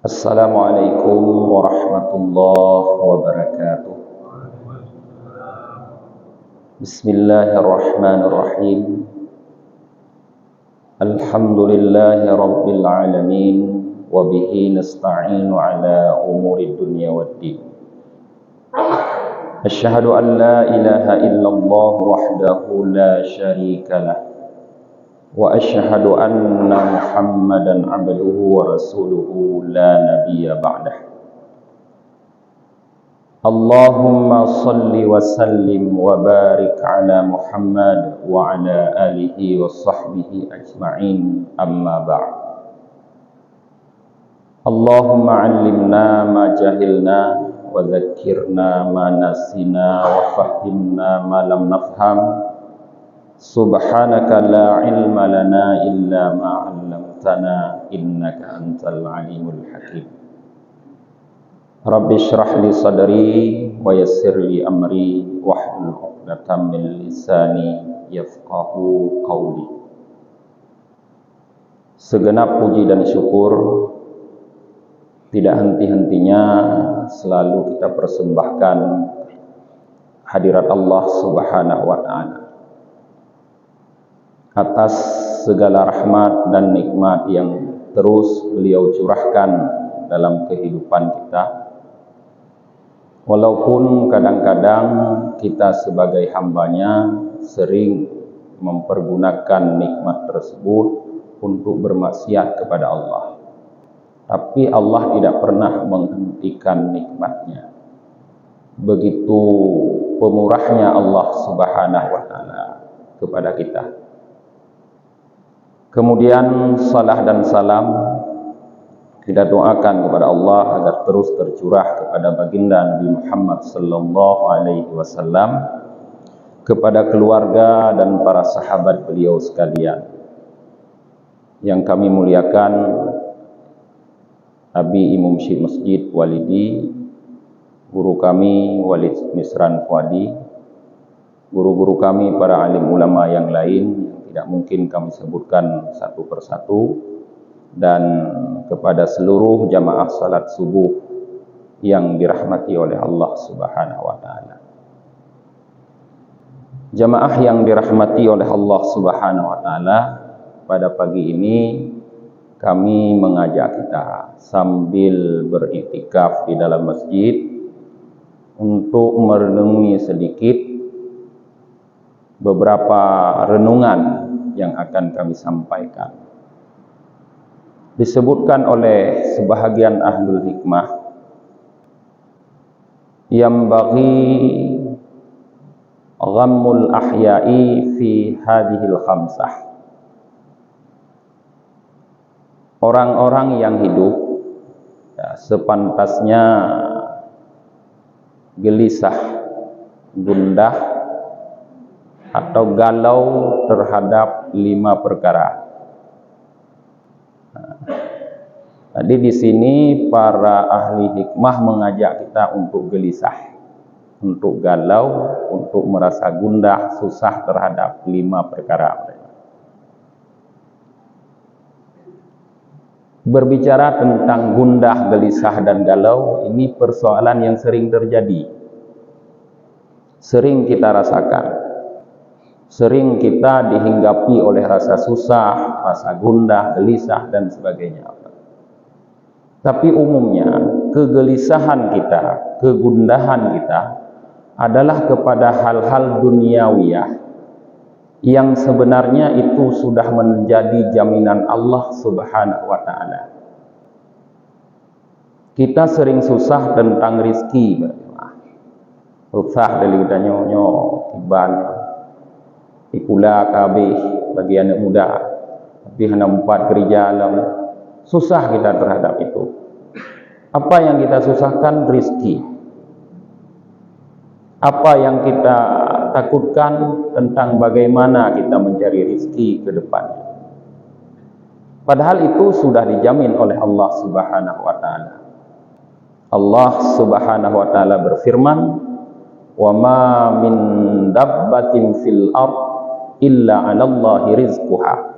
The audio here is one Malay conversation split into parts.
Assalamualaikum warahmatullahi wabarakatuh. Bismillahirrahmanirrahim. Alhamdulillahi rabbil alamin. Wa bihi nasta'inu ala umuri dunya waddin. Asyhadu an la ilaha illallah wahdahu la syarika lah. Wa asyhadu anna Muhammadan abduhu wa rasuluhu la nabiyya ba'dah. Allahumma salli wa sallim wa barik ala Muhammad wa ala alihi wa sahbihi ajma'in, amma ba'd. Allahumma 'allimna ma jahilna wa dhakkirna ma nasina wa fahhimna ma lam nafham. Subhanaka la ilma lana illa ma 'allamtana innaka antal alimul hakim. Rabbi shrah li sadri wa yassir li amri wahlul 'uqdatam min lisani yafqahu qawli. Segenap puji dan syukur tidak henti-hentinya selalu kita persembahkan hadirat Allah Subhanahu wa taala atas segala rahmat dan nikmat yang terus beliau curahkan dalam kehidupan kita. Walaupun kadang-kadang kita sebagai hambanya sering mempergunakan nikmat tersebut untuk bermaksiat kepada Allah, tapi Allah tidak pernah menghentikan nikmatnya. Begitu pemurahnya Allah Subhanahu wa taala kepada kita. Kemudian salah dan salam kita doakan kepada Allah agar terus tercurah kepada baginda Nabi Muhammad sallallahu alaihi wasallam, kepada keluarga dan para sahabat beliau sekalian. Yang kami muliakan Abi Imam Syekh Masjid Walidi, guru kami Walid Misran Fuadi, guru-guru kami para alim ulama yang lain tidak mungkin kami sebutkan satu persatu, dan kepada seluruh jamaah salat subuh yang dirahmati oleh Allah Subhanahu wa taala. Jamaah yang dirahmati oleh Allah Subhanahu wa taala, pada pagi ini kami mengajak kita sambil beriktikaf di dalam masjid untuk merenungi sedikit beberapa renungan yang akan kami sampaikan. Disebutkan oleh sebahagian ahlul hikmah, yang bagi ghammul ahya'i fi hadhil khamsah. Orang-orang yang hidup sepantasnya gelisah, gundah, atau galau terhadap 5 perkara. Jadi di sini para ahli hikmah mengajak kita untuk gelisah, untuk galau, untuk merasa gundah, susah terhadap 5 perkara. Berbicara tentang gundah, gelisah, dan galau, ini persoalan yang sering terjadi, sering kita rasakan. Sering kita dihinggapi oleh rasa susah, rasa gundah, gelisah, dan sebagainya. Tapi umumnya kegelisahan kita, kegundahan kita adalah kepada hal-hal duniawiyah yang sebenarnya itu sudah menjadi jaminan Allah Subhanahu wa taala. Kita sering susah tentang rizki, susah dari kita nyonyo, tiban, ikula kabeh bagi anak muda, tapi hanya 4 kerja alam. Susah kita terhadap itu. Apa yang kita susahkan? Rizki. Apa yang kita takutkan tentang bagaimana kita mencari rizki ke depan. Padahal itu sudah dijamin oleh Allah Subhanahu wa taala. Allah Subhanahu wa taala berfirman, "Wa ma min dabbatin fil ard illa 'alallahi rizquha."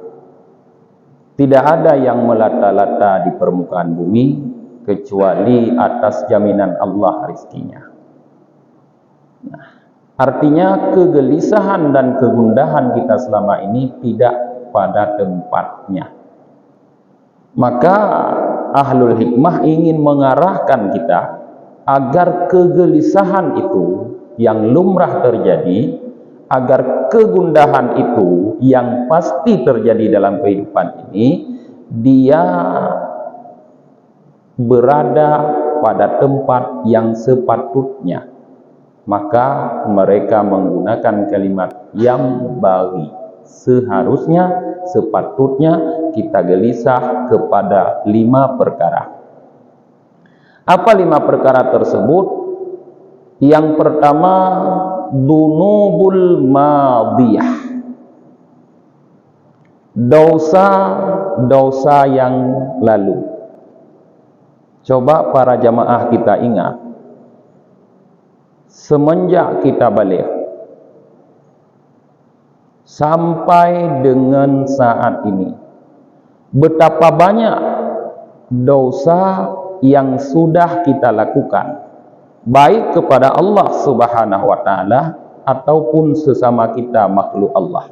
Tidak ada yang melata-lata di permukaan bumi kecuali atas jaminan Allah rizkinya. Nah, artinya kegelisahan dan kegundahan kita selama ini tidak pada tempatnya. Maka ahlul hikmah ingin mengarahkan kita agar kegelisahan itu yang lumrah terjadi, agar kegundahan itu yang pasti terjadi dalam kehidupan ini, dia berada pada tempat yang sepatutnya. Maka mereka menggunakan kalimat yang bagi. Seharusnya, sepatutnya kita gelisah kepada 5 perkara. Apa 5 perkara tersebut? Yang pertama, dunubul madiyah, dosa-dosa yang lalu. Coba para jamaah kita ingat, semenjak kita balik sampai dengan saat ini, betapa banyak dosa yang sudah kita lakukan, baik kepada Allah Subhanahu wa ta'ala ataupun sesama kita makhluk Allah.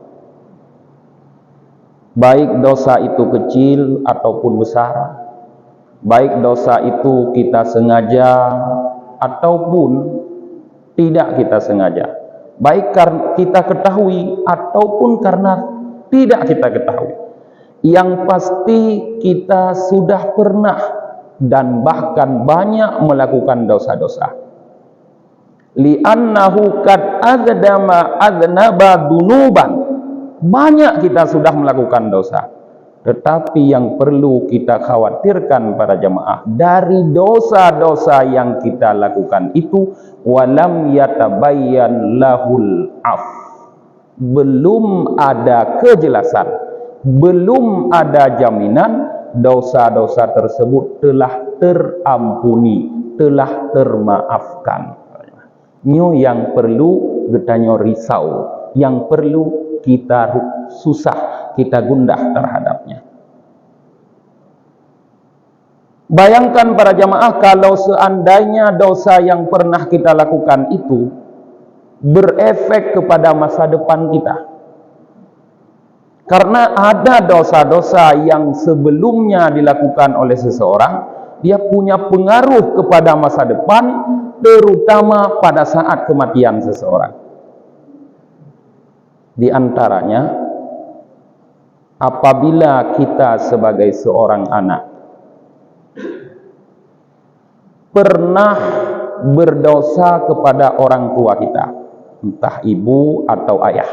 Baik dosa itu kecil ataupun besar, baik dosa itu kita sengaja ataupun tidak kita sengaja, baik karena kita ketahui ataupun karena tidak kita ketahui. Yang pasti kita sudah pernah dan bahkan banyak melakukan dosa-dosa. Li'annahu qad adnaba dunuban. Banyak kita sudah melakukan dosa. Tetapi yang perlu kita khawatirkan para jemaah, dari dosa-dosa yang kita lakukan itu, walam yatabayyan lahul af, belum ada kejelasan, belum ada jaminan dosa-dosa tersebut telah terampuni, telah termaafkan. Nyo yang perlu getanyo risau, yang perlu kita susah, kita gundah terhadapnya. Bayangkan para jamaah, kalau seandainya dosa yang pernah kita lakukan itu berefek kepada masa depan kita. Karena ada dosa-dosa yang sebelumnya dilakukan oleh seseorang, dia punya pengaruh kepada masa depan, terutama pada saat kematian seseorang. Di antaranya, apabila kita sebagai seorang anak pernah berdosa kepada orang tua kita, entah ibu atau ayah,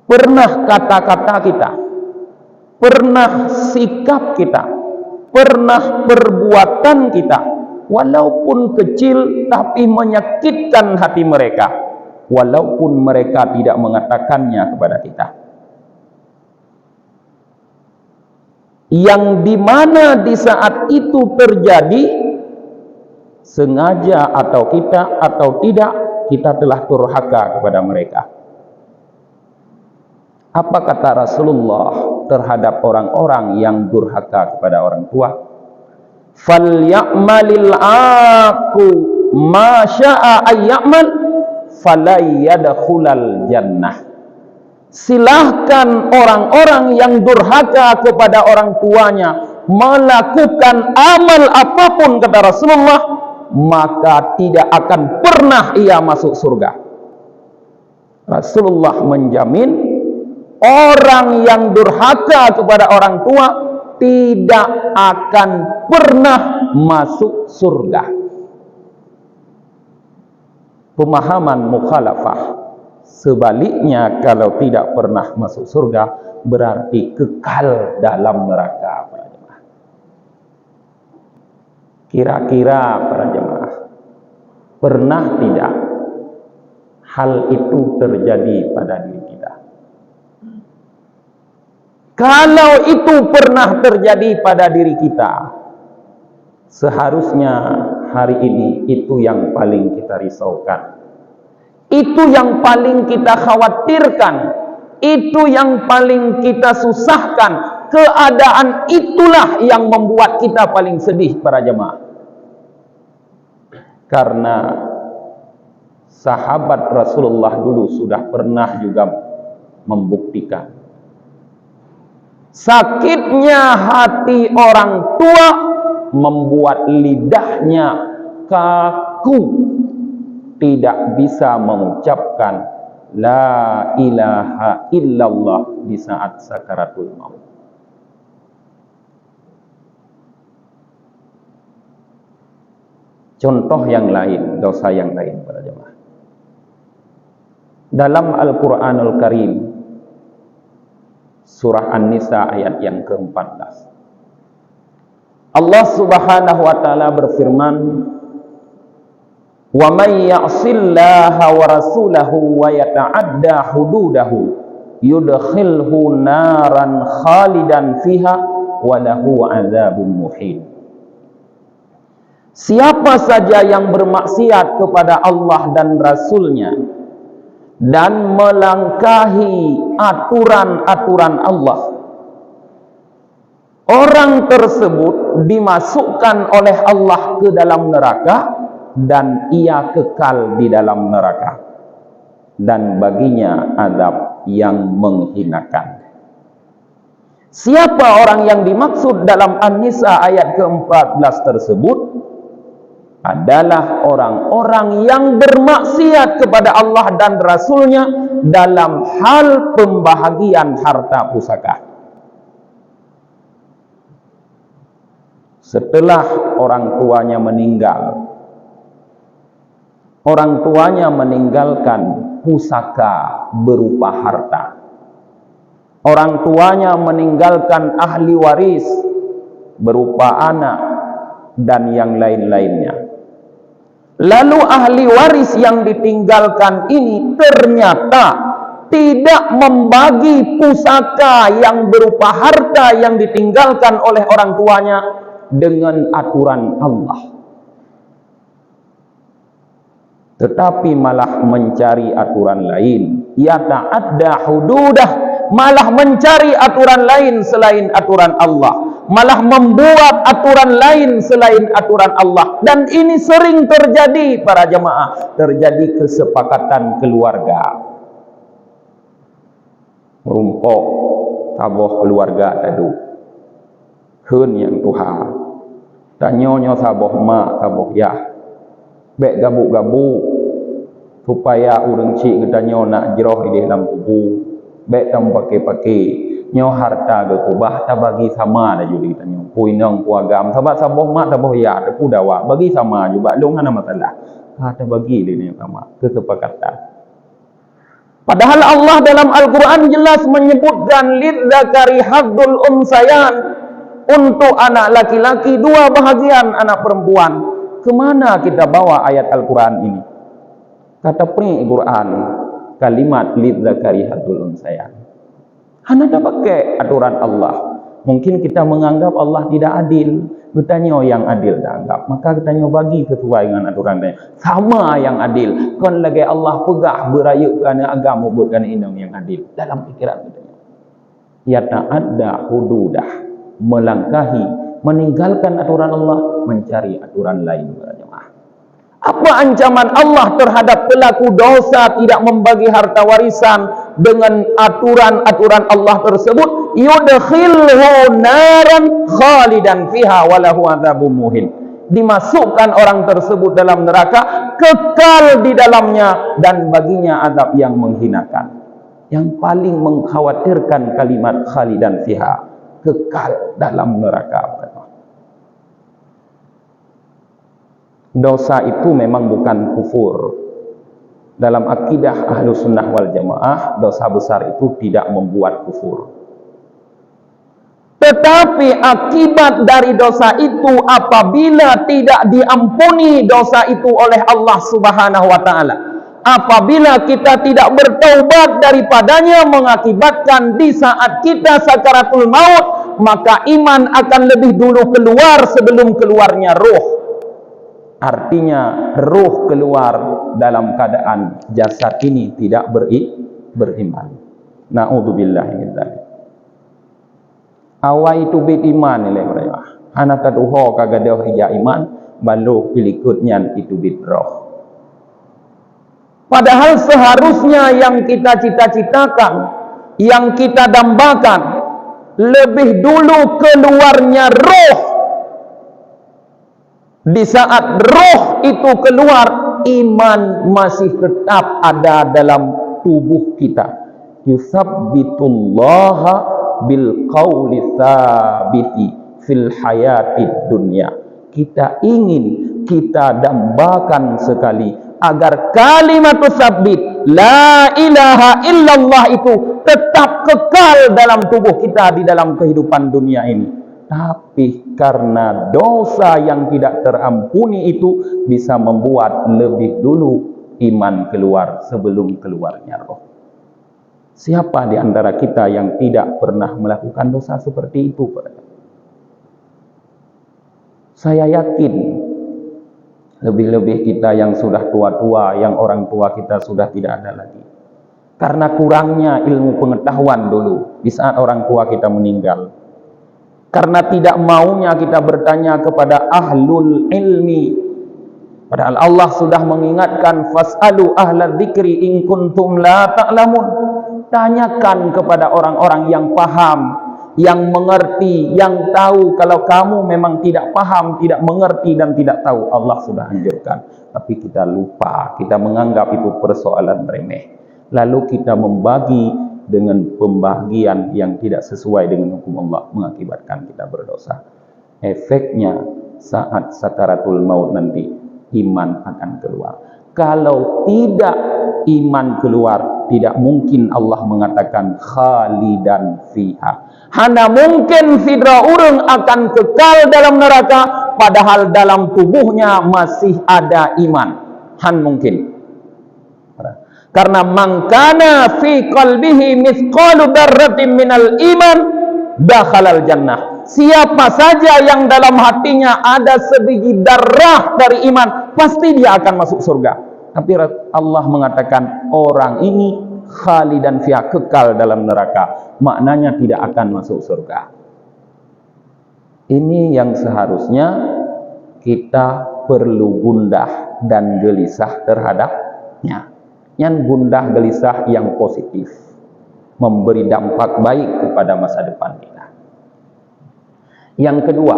pernah kata-kata kita, pernah sikap kita, pernah perbuatan kita, walaupun kecil tapi menyakitkan hati mereka, walaupun mereka tidak mengatakannya kepada kita, yang dimana di saat itu terjadi, sengaja atau tidak, kita telah durhaka kepada mereka. Apa kata Rasulullah terhadap orang-orang yang durhaka kepada orang tua? Falyamalil aqu ma syaa ayyamal falayyadkhulal jannah. Silahkan orang-orang yang durhaka kepada orang tuanya melakukan amal apapun, kata Rasulullah, maka tidak akan pernah ia masuk surga. Rasulullah menjamin orang yang durhaka kepada orang tua tidak akan pernah masuk surga. Pemahaman mukhalafah. Sebaliknya, kalau tidak pernah masuk surga, berarti kekal dalam neraka. Para jemaah, kira-kira para jemaah, pernah tidak hal itu terjadi pada diri kita? Kalau itu pernah terjadi pada diri kita, seharusnya hari ini itu yang paling kita risaukan, itu yang paling kita khawatirkan, itu yang paling kita susahkan. keadaan itulah yang membuat kita paling sedih para jemaah. Karena sahabat Rasulullah dulu sudah pernah juga membuktikan sakitnya hati orang tua membuat lidahnya kaku, tidak bisa mengucapkan la ilaha illallah di saat sakaratul maut. Contoh yang lain, dosa yang lain para jemaah. Dalam Al-Quranul Karim, surah An-Nisa ayat yang ke-14, Allah Subhanahu wa taala berfirman, "Wa may ya'sillaha wa rasulahu wa yata'adda hududahu yudkhilhu naran khalidan fiha wa lahu 'adzabun muhin." Siapa saja yang bermaksiat kepada Allah dan Rasulnya dan melangkahi aturan-aturan Allah, orang tersebut dimasukkan oleh Allah ke dalam neraka dan ia kekal di dalam neraka, dan baginya azab yang menghinakan. Siapa orang yang dimaksud dalam An-Nisa ayat ke-14 tersebut? Adalah orang-orang yang bermaksiat kepada Allah dan Rasulnya dalam hal pembahagian harta pusaka. Setelah orang tuanya meninggal, orang tuanya meninggalkan pusaka berupa harta. Orang tuanya meninggalkan ahli waris berupa anak dan yang lain-lainnya. Lalu ahli waris yang ditinggalkan ini ternyata tidak membagi pusaka yang berupa harta yang ditinggalkan oleh orang tuanya dengan aturan Allah, tetapi malah mencari aturan lain. Yata'adda hududah, malah mencari aturan lain selain aturan Allah, malah membuat aturan lain selain aturan Allah. Dan ini sering terjadi para jemaah, terjadi kesepakatan keluarga. Merumpok taboh keluarga tadu keun yang Tuhan tanyonya saboh mak saboh yah bek gabuk-gabuk supaya urang cik gedanyo nak jeroh di dalam tubuh bek tam pakai-pakai nyo harta ge kubah ta bagi sama dah judi tanyo puinang puagam sabat saboh mak saboh ya depu dawa bagi sama juga long ana masalah ta bagi ni sama kesepakatan. Padahal Allah dalam Al-Quran jelas menyebutkan lidzakari haddul unsayan, untuk anak laki-laki dua bahagian anak perempuan. Kemana kita bawa ayat Al-Quran ini? Kata Quran kalimat lidzakari haddul unsayan, hanya dah pakai aturan Allah. Mungkin kita menganggap Allah tidak adil, bertanya yang adil dah anggap, maka kita bagi sesuai dengan aturan dia sama yang adil. Kon lagi Allah pegah berayuk kerana agama buat kerana indang yang adil dalam pikiran kita. Yata'adda hududah, melangkahi, meninggalkan aturan Allah, mencari aturan lain. Apa ancaman Allah terhadap pelaku dosa tidak membagi harta warisan dengan aturan-aturan Allah tersebut? Yudkhilhu naran khalidan fiha wa lahu adzabun muhin. Dimasukkan orang tersebut dalam neraka, kekal di dalamnya, dan baginya azab yang menghinakan. Yang paling mengkhawatirkan kalimat khalidan fiha, kekal dalam neraka. Dosa itu memang bukan kufur. Dalam akidah Ahlus Sunnah wal Jamaah, dosa besar itu tidak membuat kufur. Tetapi akibat dari dosa itu apabila tidak diampuni dosa itu oleh Allah Subhanahu wa taala, apabila kita tidak bertaubat daripadanya, mengakibatkan di saat kita sakaratul maut, maka iman akan lebih dulu keluar sebelum keluarnya ruh. Artinya ruh keluar dalam keadaan jasad ini tidak beriman. Na'udzubillah min dzalik. Awai itu bit iman ni mereka. Anak taduho kagadah hija iman, balu pilikutnya itu bit roh. Padahal seharusnya yang kita cita-citakan, yang kita dambakan, lebih dulu keluarnya roh. Di saat roh itu keluar, iman masih tetap ada dalam tubuh kita. Yusabbitullaha bil qawli tsabiti fil hayatid dunya. Kita ingin, kita dambakan sekali agar kalimat sabit la ilaha illallah itu tetap kekal dalam tubuh kita di dalam kehidupan dunia ini. Tapi karena dosa yang tidak terampuni itu bisa membuat lebih dulu iman keluar sebelum keluarnya roh. Siapa di antara kita yang tidak pernah melakukan dosa seperti itu? Saya yakin lebih-lebih kita yang sudah tua-tua, yang orang tua kita sudah tidak ada lagi. Karena kurangnya ilmu pengetahuan dulu di saat orang tua kita meninggal. Karena tidak maunya kita bertanya kepada ahlul ilmi. Padahal Allah sudah mengingatkan, fas'alu ahlal dzikri in kuntum la ta'lamun. Tanyakan kepada orang-orang yang paham, yang mengerti, yang tahu. Kalau kamu memang tidak paham, tidak mengerti dan tidak tahu, Allah sudah anjurkan. Tapi kita lupa, kita menganggap itu persoalan remeh. Lalu kita membagi dengan pembagian yang tidak sesuai dengan hukum Allah, mengakibatkan kita berdosa. Efeknya saat sakaratul maut nanti, iman akan keluar. Kalau tidak iman keluar, tidak mungkin Allah mengatakan khalidan fiha. Hana mungkin fidra urang akan kekal dalam neraka, padahal dalam tubuhnya masih ada iman. Han mungkin. Karena mangkana fi qalbihi mithqalu dzarratin minal iman dakhalal jannah. Siapa saja yang dalam hatinya ada sebiji darah dari iman, pasti dia akan masuk surga. Tapi Allah mengatakan orang ini khalidan fiha, kekal dalam neraka. Maknanya tidak akan masuk surga. Ini yang seharusnya kita perlu gundah dan gelisah terhadapnya. Yang gundah gelisah yang positif, memberi dampak baik kepada masa depan kita. Yang kedua,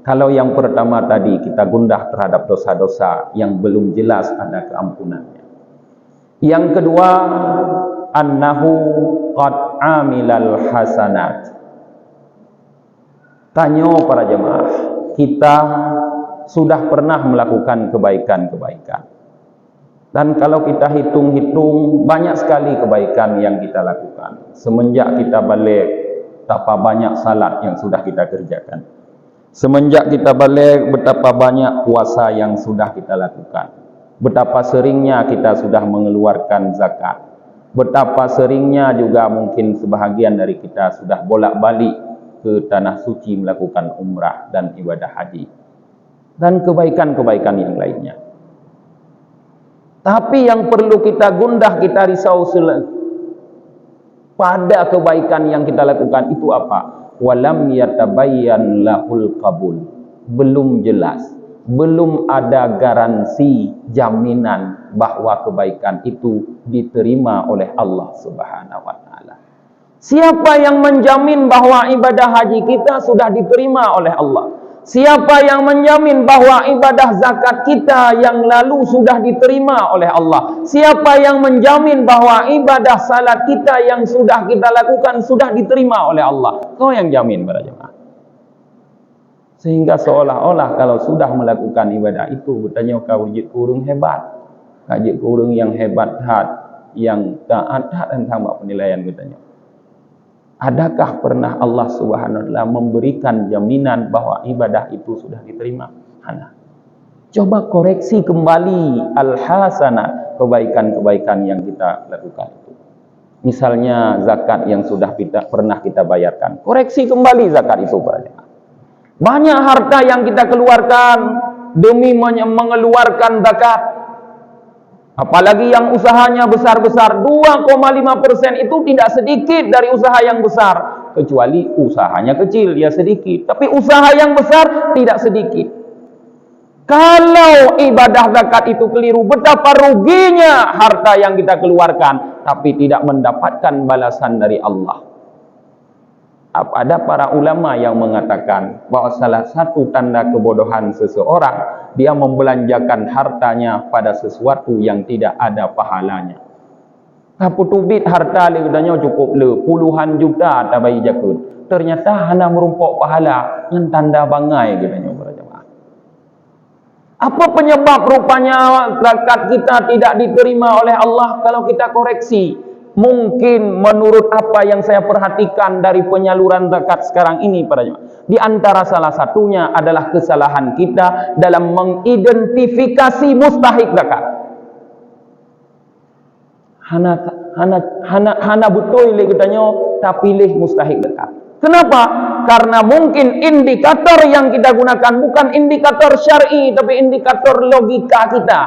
kalau yang pertama tadi kita gundah terhadap dosa-dosa yang belum jelas ada keampunannya. Yang kedua, annahu qad amilal hasanat. Tanya para jemaah, kita sudah pernah melakukan kebaikan-kebaikan. Dan kalau kita hitung-hitung, banyak sekali kebaikan yang kita lakukan. Semenjak kita balik, betapa banyak salat yang sudah kita kerjakan. Semenjak kita balik, betapa banyak puasa yang sudah kita lakukan. Betapa seringnya kita sudah mengeluarkan zakat. Betapa seringnya juga mungkin sebahagian dari kita sudah bolak-balik ke tanah suci melakukan umrah dan ibadah haji. Dan kebaikan-kebaikan yang lainnya. Tapi yang perlu kita gundah, kita risau pada kebaikan yang kita lakukan itu apa? Walam yatabayyan lahul qabul. Belum jelas, belum ada garansi jaminan bahwa kebaikan itu diterima oleh Allah Subhanahu wa taala. Siapa yang menjamin bahwa ibadah haji kita sudah diterima oleh Allah? Siapa yang menjamin bahwa ibadah zakat kita yang lalu sudah diterima oleh Allah? Siapa yang menjamin bahwa ibadah salat kita yang sudah kita lakukan sudah diterima oleh Allah? Kau yang jamin para jemaah. Sehingga seolah-olah kalau sudah melakukan ibadah itu, bertanya kau wujud kurung hebat. Wujud kurung yang hebat hat, yang taat dan tambah penilaian bertanya. Adakah pernah Allah Subhanahu wa taala memberikan jaminan bahwa ibadah itu sudah diterima? Hana. Coba koreksi kembali al-hasanah, kebaikan-kebaikan yang kita lakukan itu. Misalnya zakat yang sudah pernah kita bayarkan. Koreksi kembali zakat itu banyak. Banyak harta yang kita keluarkan demi mengeluarkan zakat. Apalagi yang usahanya besar-besar, 2,5% itu tidak sedikit dari usaha yang besar. kecuali usahanya kecil, dia sedikit. Tapi usaha yang besar tidak sedikit. Kalau ibadah zakat itu keliru, betapa ruginya harta yang kita keluarkan, tapi tidak mendapatkan balasan dari Allah. Ada para ulama yang mengatakan bahwa salah satu tanda kebodohan seseorang, dia membelanjakan hartanya pada sesuatu yang tidak ada pahalanya. Apa tubit harta dia katanya cukup le puluhan juta tak bayi jakut. Ternyata hanya merumpok pahala yang tanda bangai katanya para jemaah. Apa penyebab rupanya zakat kita tidak diterima oleh Allah? Kalau kita koreksi, mungkin menurut apa yang saya perhatikan dari penyaluran zakat sekarang ini para jemaah, di antara salah satunya adalah kesalahan kita dalam mengidentifikasi mustahik zakat. Hana betul le katanya tak pilih mustahik zakat. Kenapa? Karena mungkin indikator yang kita gunakan bukan indikator syar'i, tapi indikator logika kita.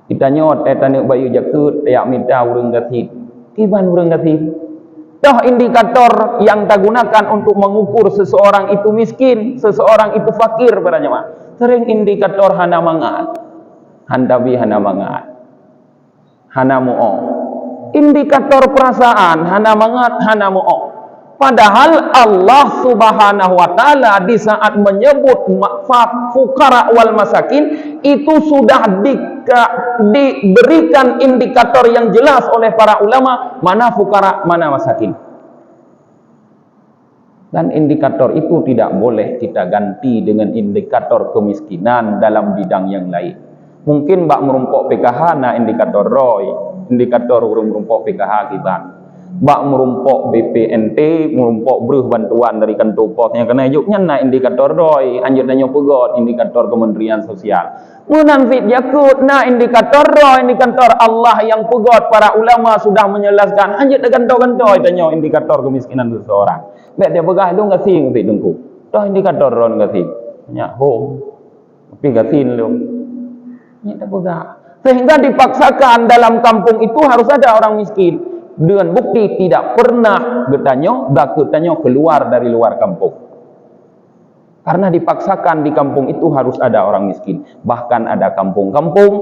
Kita nyot tanik bayu jakut tak minta urang gatin. Kiban urang gatin? Dah indikator yang kita gunakan untuk mengukur seseorang itu miskin, seseorang itu fakir para jemaah. Sering indikator hana mangat. Handabi hana mangat. Hana mu'o. Indikator perasaan hana mangat, hana mu'o. Padahal Allah Subhanahu wa taala di saat menyebut fuqara wal masakin itu sudah diberikan indikator yang jelas oleh para ulama mana fuqara, mana masakin. Dan indikator itu tidak boleh kita ganti dengan indikator kemiskinan dalam bidang yang lain. Mungkin bak merumpok PKH na indikator ROI, indikator urung merumpok PKH kita. Bak merumpok BPNT, merumpok beruh bantuan dari kantor posnya kena yuknya na indikator ROI, anjut nanya pegot indikator Kementerian Sosial. Munan fit yakut na indikator ROI, indikator Allah yang pegot para ulama sudah menjelaskan anjut kantor-kantor tanya indikator kemiskinan seseorang. Baik dia pegah lu ngasih fit dengku. Toh indikator ROI ngasih. Nya home. Tapi gasin lu. Nya tak pegah. Sehingga dipaksakan dalam kampung itu harus ada orang miskin. Dengan bukti tidak pernah bertanya keluar dari luar kampung. Karena dipaksakan di kampung itu harus ada orang miskin. Bahkan ada kampung-kampung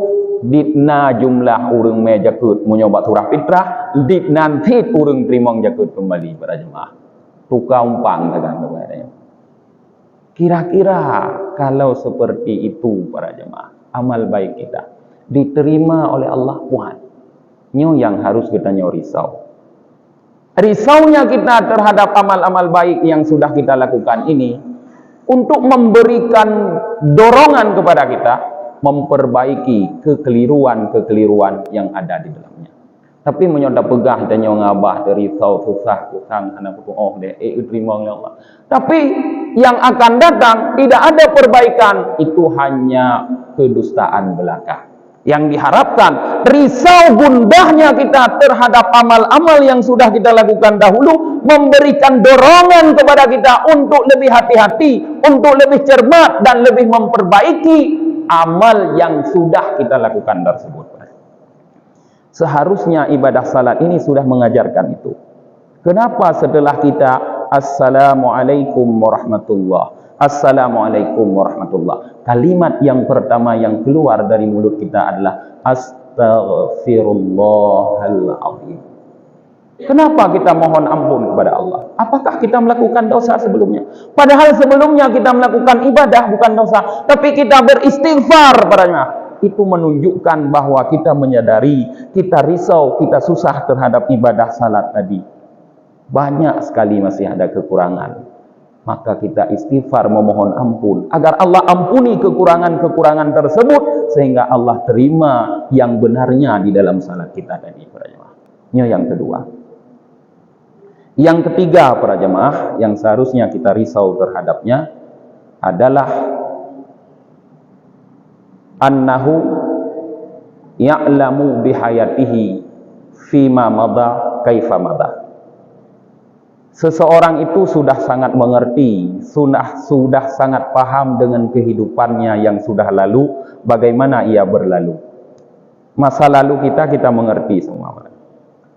ditna jumlah urang me jakut menyobat surah fitrah, dit nanti urang terimong jakut kembali para jemaah. Tukar umpang dengan katanya. Kira-kira kalau seperti itu para jemaah, amal baik kita diterima oleh Allah Tuhan. Nyo yang harus kita risau. Risaunya kita terhadap amal-amal baik yang sudah kita lakukan ini untuk memberikan dorongan kepada kita memperbaiki kekeliruan-kekeliruan yang ada di dalamnya. Tapi menyoda pegah dan nyo ngabah dari risau susah kusang anak oh deh terima oleh Allah. Tapi yang akan datang tidak ada perbaikan, itu hanya kedustaan belaka. Yang diharapkan risau gundahnya kita terhadap amal-amal yang sudah kita lakukan dahulu memberikan dorongan kepada kita untuk lebih hati-hati, untuk lebih cermat dan lebih memperbaiki amal yang sudah kita lakukan tersebut. Seharusnya ibadah salat ini sudah mengajarkan itu. Kenapa setelah kita Assalamualaikum warahmatullahi Assalamualaikum warahmatullah. Kalimat yang pertama yang keluar dari mulut kita adalah Astaghfirullahaladzim. Kenapa kita mohon ampun kepada Allah? Apakah kita melakukan dosa sebelumnya? Padahal sebelumnya kita melakukan ibadah bukan dosa, tapi kita beristighfar padanya. Itu menunjukkan bahwa kita menyadari, kita risau, kita susah terhadap ibadah salat tadi. Banyak sekali masih ada kekurangan. Maka kita istighfar memohon ampun agar Allah ampuni kekurangan-kekurangan tersebut sehingga Allah terima yang benarnya di dalam salat kita tadi para jemaah. Ini yang kedua. Yang ketiga para jemaah yang seharusnya kita risau terhadapnya adalah annahu ya'lamu bihayatihi fima madha kaifa madha. Seseorang itu sudah sangat mengerti, sudah sangat paham dengan kehidupannya yang sudah lalu, bagaimana ia berlalu. Masa lalu kita mengerti semua.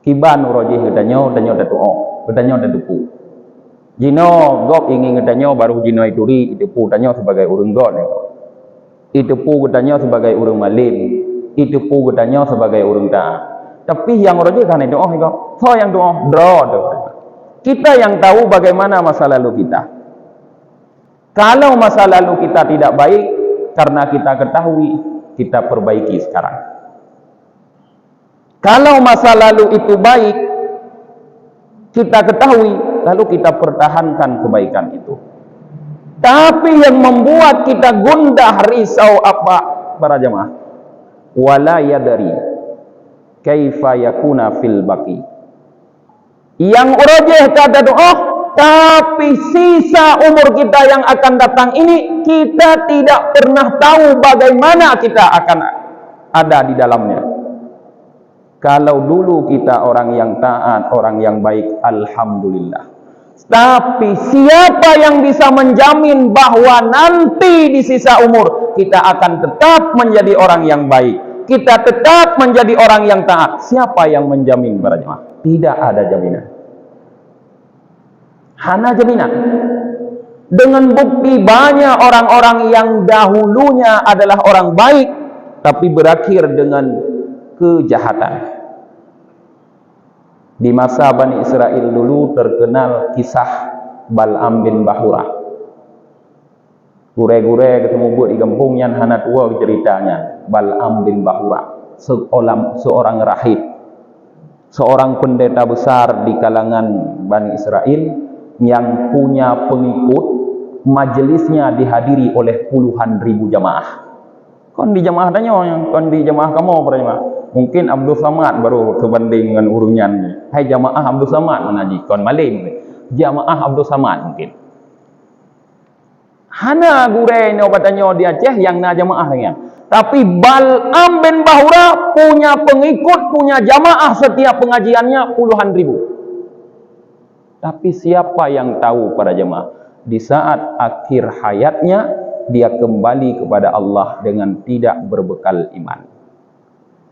Kiban urojih gedanyo dah doa, gedanyo dah dupu. Jino gop ingin gedanyo baru jino iduri idepu gedanyo sebagai urang god. Idepu gedanyo sebagai urang malim, idepu gedanyo sebagai urang taat. Tapi yang urojih kan doa gop. So yang doa draw. Kita yang tahu bagaimana masa lalu kita. Kalau masa lalu kita tidak baik, karena kita ketahui, kita perbaiki sekarang. Kalau masa lalu itu baik, kita ketahui, lalu kita pertahankan kebaikan itu. Tapi yang membuat kita gundah risau apa para jemaah? Wala yadari kaifa yakuna fil baqi. Yang urajih kata doa, tapi sisa umur kita yang akan datang ini, kita tidak pernah tahu bagaimana kita akan ada di dalamnya. Kalau dulu kita orang yang taat, orang yang baik, alhamdulillah. Tapi siapa yang bisa menjamin bahwa nanti di sisa umur kita akan tetap menjadi orang yang baik, kita tetap menjadi orang yang taat? Siapa yang menjamin para jemaah? Tidak ada jaminan. Hana jaminan. Dengan bukti banyak orang-orang yang dahulunya adalah orang baik, tapi berakhir dengan kejahatan. Di masa Bani Israel dulu terkenal kisah Bal'am bin Bahura. Gure-gure ketemu buat di kampung yang hana tua ceritanya. Bal'am bin Bahura, seorang rahib, seorang pendeta besar di kalangan Bani Israel yang punya pengikut, majelisnya dihadiri oleh puluhan ribu jamaah. Kon di jamaah tanya, kon di jamaah kamu para jamaah. Mungkin Abdul Samad baru sebanding dengan urunyan ni. Hai jamaah Abdul Samad menaji kon malim. Jamaah Abdul Samad mungkin. Hana gure ni obatannya di Aceh yang na jamaah dengan. Tapi Bal'am bin Bahura punya pengikut, punya jamaah setiap pengajiannya puluhan ribu. Tapi siapa yang tahu para jemaah, di saat akhir hayatnya dia kembali kepada Allah dengan tidak berbekal iman.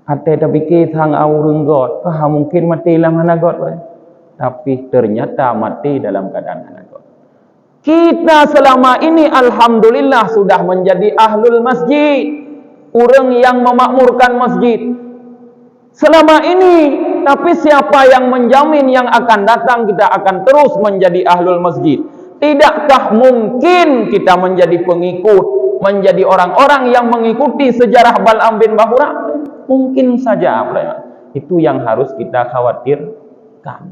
Hati tak fikir hang aurung God, mungkin mati dalam hana God, tapi ternyata mati dalam keadaan hana God. Kita selama ini alhamdulillah sudah menjadi ahlul masjid, orang yang memakmurkan masjid. Selama ini, tapi siapa yang menjamin yang akan datang kita akan terus menjadi ahlul masjid? Tidakkah mungkin kita menjadi pengikut, menjadi orang-orang yang mengikuti sejarah Bal'am bin Bahura? Mungkin saja. Itu yang harus kita khawatirkan.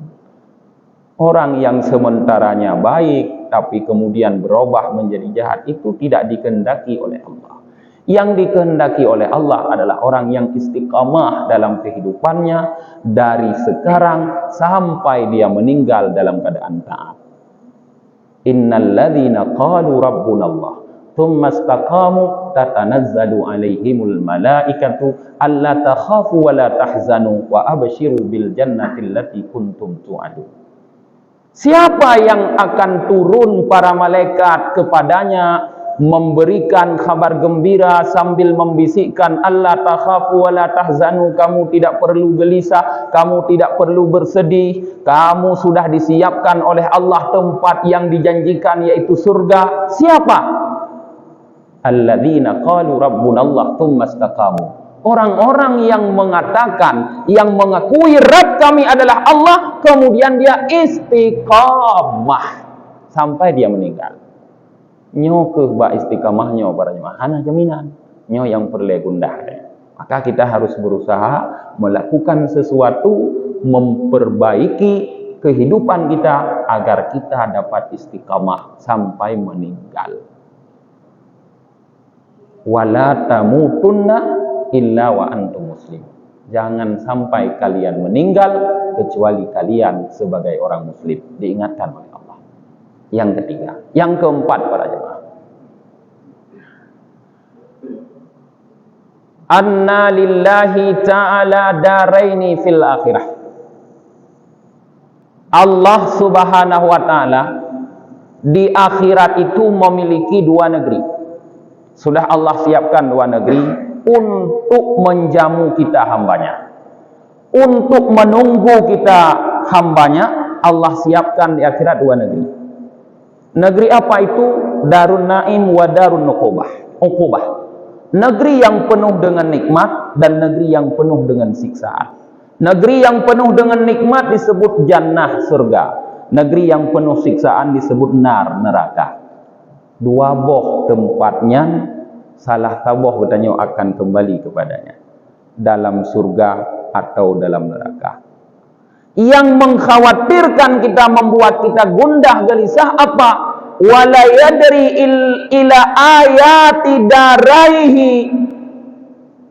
Orang yang sementaranya baik, tapi kemudian berubah menjadi jahat, itu tidak dikehendaki oleh Allah. Yang dikehendaki oleh Allah adalah orang yang istiqamah dalam kehidupannya dari sekarang sampai dia meninggal dalam keadaan taat. Innal ladzina qalu rabbunallah tsumma istaqamu tatanazzalu alaihimul malaikatu alla takhafu wa la tahzanu wa abshiru bil jannati allati kuntum tu'adun. Siapa yang akan turun para malaikat kepadanya memberikan kabar gembira sambil membisikkan alla takhafu wa la tahzanu, kamu tidak perlu gelisah, kamu tidak perlu bersedih, kamu sudah disiapkan oleh Allah tempat yang dijanjikan yaitu surga. Siapa? Alladzina qalu rabbunallah tsumma istaqamu. Orang-orang yang mengatakan, yang mengakui Rabb kami adalah Allah, kemudian dia istiqamah sampai dia meninggal. Nyo ke ba istiqamahnya para jemaah, hana jaminan. Nyo yang perlu gundah. Maka kita harus berusaha melakukan sesuatu, memperbaiki kehidupan kita agar kita dapat istiqamah sampai meninggal. Wala tamutunna illa wa antum muslim. Jangan sampai kalian meninggal kecuali kalian sebagai orang muslim. Diingatkan oleh Allah. Yang ketiga, yang keempat para jemaah. Anna lillahi ta'ala daraini fil akhirah. Allah subhanahu wa ta'ala di akhirat itu memiliki dua negeri. Sudah Allah siapkan dua negeri untuk menjamu kita hambanya. untuk menunggu kita hambanya. Allah siapkan di akhirat dua negeri. Negeri apa itu? Darun Naim wa Darun Uqubah. Negeri yang penuh dengan nikmat dan negeri yang penuh dengan siksaan. Negeri yang penuh dengan nikmat disebut jannah, surga. Negeri yang penuh siksaan disebut nar, neraka. Dua boh tempatnya, salah taboh bertanya akan kembali kepadanya, dalam surga atau dalam neraka. Yang mengkhawatirkan kita, membuat kita gundah gelisah apa? Wala yadri ila ayati daraihi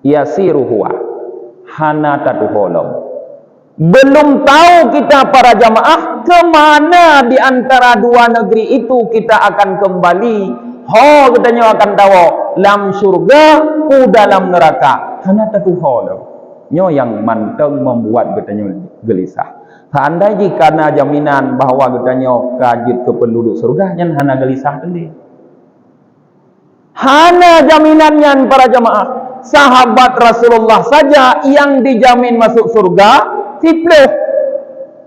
yasiru huwa hana tatuholom. Belum tahu kita para jamaah kemana di antara dua negeri itu kita akan kembali. Ho katanya akan tahu lam surga ku dalam neraka. Hana tatuholom. Nyo yang manteng membuat katanya gelisah. Andai jika na jaminan bahawa katanya kajit ke penduduk surga, nyan hana gelisah tadi. Hana jaminannya para jamaah. Sahabat Rasulullah saja yang dijamin masuk surga, tipluh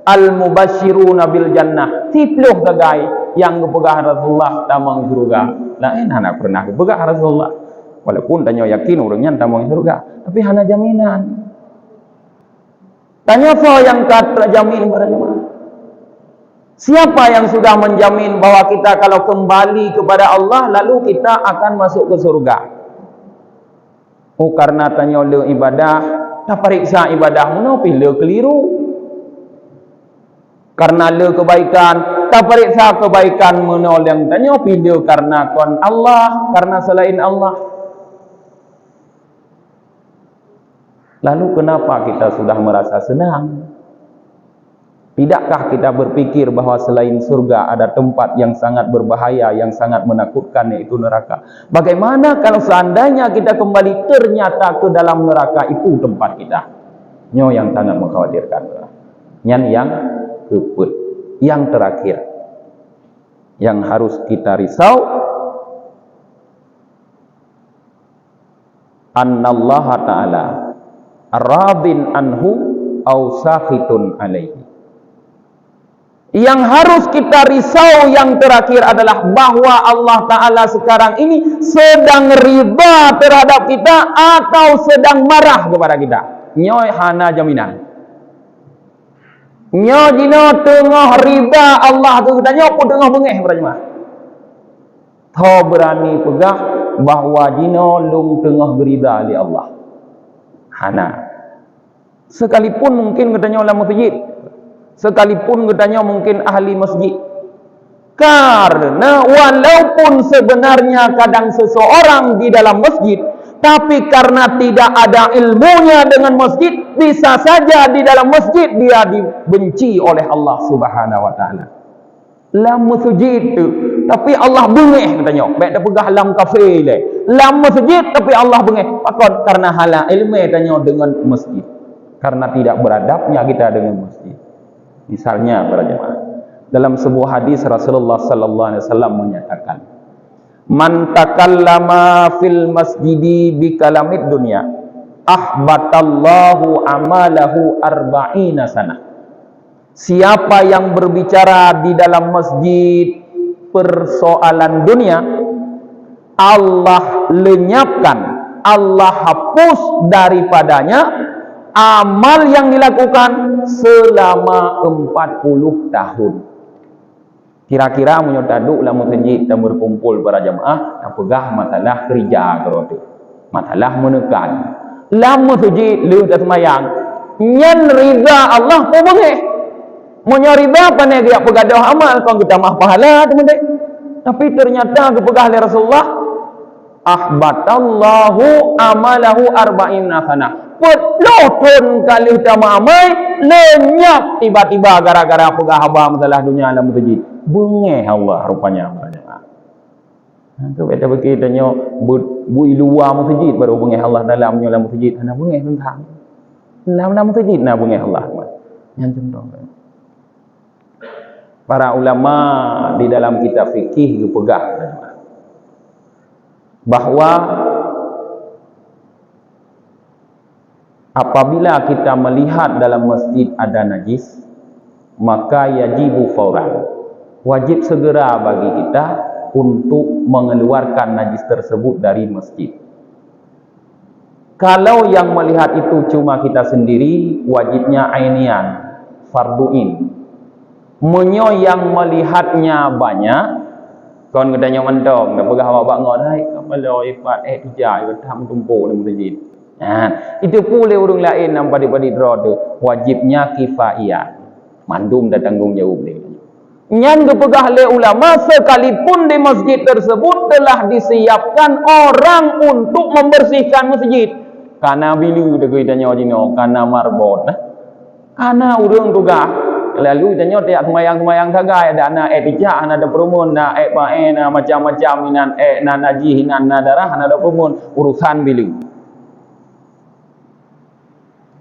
al-mubasyiruna bil jannah, tipluh gagai yang kepegah Rasulullah tamang surga. Lain hana pernah kepegah Rasulullah. Walaupun tanya yakin orangnya tamang surga, tapi hana jaminan. Tanya so yang terjamin para jemaah. Siapa yang sudah menjamin bahwa kita kalau kembali kepada Allah lalu kita akan masuk ke surga? Oh, karena tanya le ibadah, tak periksa ibadah menopi le keliru. Karena le kebaikan, tak periksa kebaikan menol yang tanya pilih karena kon Allah, karena selain Allah. Lalu kenapa kita sudah merasa senang? Tidakkah kita berpikir bahwa selain surga ada tempat yang sangat berbahaya, yang sangat menakutkan, yaitu neraka? Bagaimana kalau seandainya kita kembali ternyata ke dalam neraka itu tempat kita? Nyo yang sangat mengkhawatirkan. Nyan yang keput. Yang terakhir yang harus kita risau, annallaha ta'ala radin anhu au sakhitun alaihi. Yang harus kita risau yang terakhir adalah bahwa Allah Ta'ala sekarang ini sedang riba terhadap kita atau sedang marah kepada kita. Nyoy hana jaminan. Nyo jino tengah riba Allah tu kita nyo pun tengah bengeh berjemaah. Tho berani pegah bahwa jino lung tengah berida li Allah. Hana. Sekalipun mungkin katanya ulama masjid, sekalipun katanya mungkin ahli masjid. Karena walaupun sebenarnya kadang seseorang di dalam masjid, tapi karena tidak ada ilmunya dengan masjid, bisa saja di dalam masjid dia dibenci oleh Allah Subhanahu wa taala. Lam masjid tu, tapi Allah bengeh katanya. Baik dah pegah lam kafe le. Lam masjid tapi Allah bengeh. Pakot karena hala ilmu tanya dengan masjid. Karena tidak beradabnya kita dengan masjid. Misalnya para jemaah, dalam sebuah hadis Rasulullah sallallahu alaihi wasallam menyatakan, "Man takallama fil masjidi bi kalamid dunya, ahbatallahu amalahu arba'ina sanah." Siapa yang berbicara di dalam masjid persoalan dunia, Allah lenyapkan, Allah hapus daripadanya amal yang dilakukan selama 40 tahun. Kira-kira menyotaduk lah masjid dan berkumpul para jamaah dan pegah masalah kerja kerja, masalah menekan. Lam masjid lu tak semayang, nyan riba Allah pun bengeh. Menyariba apa nih dia pegadah amal kau kita mah pahala teman-teman. Tapi ternyata kepegah oleh Rasulullah, ahbatallahu amalahu arba'ina sana. Peluh ton kali utama amal lenyap tiba-tiba gara-gara pegah haba masalah dunia alam masjid. Bengeh Allah rupanya. Itu beda begitu nyo bu luar masjid baru bengeh Allah dalamnya dalam masjid. Ana bengeh tentang dalam masjid na bengeh Allah. Yang contoh. Para ulama di dalam kitab fikih dipegang bahwa Apabila kita melihat dalam masjid ada najis, maka yajibu fauran, wajib segera bagi kita untuk mengeluarkan najis tersebut dari masjid. Kalau yang melihat itu cuma kita sendiri, wajibnya ainian, farduin. Menyo yang melihatnya banyak, kon katanya mentong, dah pegah awak ngon, hai kapalo ifat tijak tham tumpuk dalam masjid. Itu pula orang lain nampak daripada drode, wajibnya kifaiyah. Mandum dan tanggung jawab dia. Nyan dipegah oleh ulama, sekalipun di masjid tersebut telah disiapkan orang untuk membersihkan masjid. Karena bilu degai tanya jino, karena marbot. Karena urang tugah. Lalu tanya tiap semayang tagai ada anak tijak, ada perumun, ada macam-macam inan najih, inan darah, ada perumun, urusan bilu.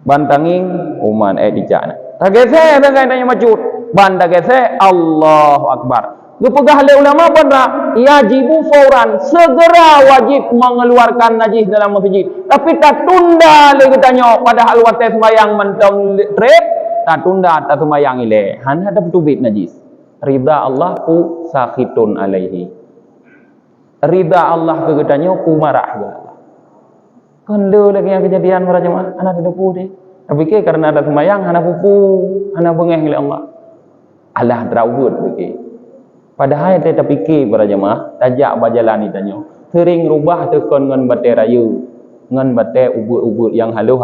Bantanging uman tijak. Tagese tanya macut. Banda gese Allahu Akbar. Gepegah oleh ulama bandra, yajibu fauran, segera wajib mengeluarkan najis dalam masjid. Tapi tak tunda le katanya, padahal waktu sembahyang mentong trep, tak tunda tak sembahyang ile. Han ada tubit najis. Ridha Allah ku sakhitun alaihi. Ridha Allah ke katanya ku marah ke Allah. Kan le lagi yang kejadian para jemaah, anak tidak putih. Tapi karena ada sembahyang, anak pupu, anak bengeh oleh Allah. Allah terawud fikir. Padahal kita fikir para jemaah, tajak berjalan ni tanya. Sering rubah tekon ngan bate rayu, ngan bate ubud-ubud yang halu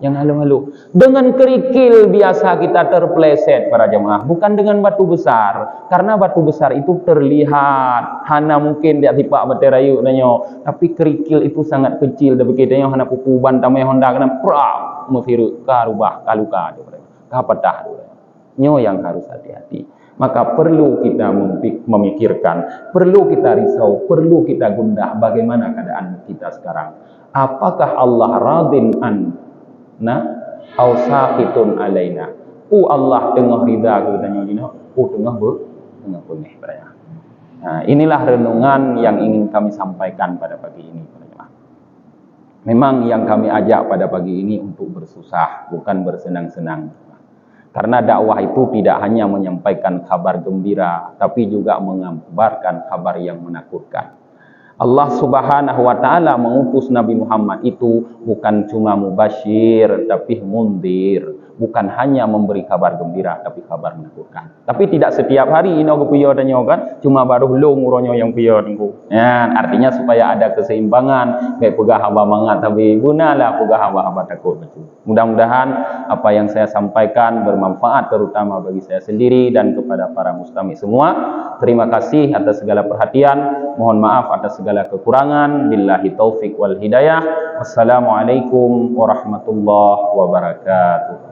yang halu-halu. Dengan kerikil biasa kita terpleset para jemaah, bukan dengan batu besar. Karena batu besar itu terlihat, hana mungkin dia tipak bate rayu tanya. Tapi kerikil itu sangat kecil, tapi kita yang hana pupuban tamai honda kena prap mafiru ka rubah ka luka dia. Ka patah dia. Nyo yang harus hati-hati. Maka perlu kita memikirkan, perlu kita risau, perlu kita gundah bagaimana keadaan kita sekarang. Apakah Allah radin anna au saqitun alaina? Allah tengah ridha ke tanya dina, tengah pengeh baraya. Nah, inilah renungan yang ingin kami sampaikan pada pagi ini. Memang yang kami ajak pada pagi ini untuk bersusah, bukan bersenang-senang. Karena dakwah itu tidak hanya menyampaikan kabar gembira, tapi juga mengabarkan kabar yang menakutkan. Allah Subhanahu wa taala mengutus Nabi Muhammad itu bukan cuma mubasyir, tapi mundir. Bukan hanya memberi kabar gembira, tapi kabar menakutkan. Tapi tidak setiap hari ino kepiyo tanya kan, cuma baru long uronyo yang piyo tengku. Ya, artinya supaya ada keseimbangan, kayak pegah haba mangat tapi gunalah pegah haba takut betul. Mudah-mudahan apa yang saya sampaikan bermanfaat terutama bagi saya sendiri dan kepada para mustami semua. Terima kasih atas segala perhatian. Mohon maaf atas segala kekurangan. Billahi taufik wal hidayah. Wassalamualaikum warahmatullahi wabarakatuh.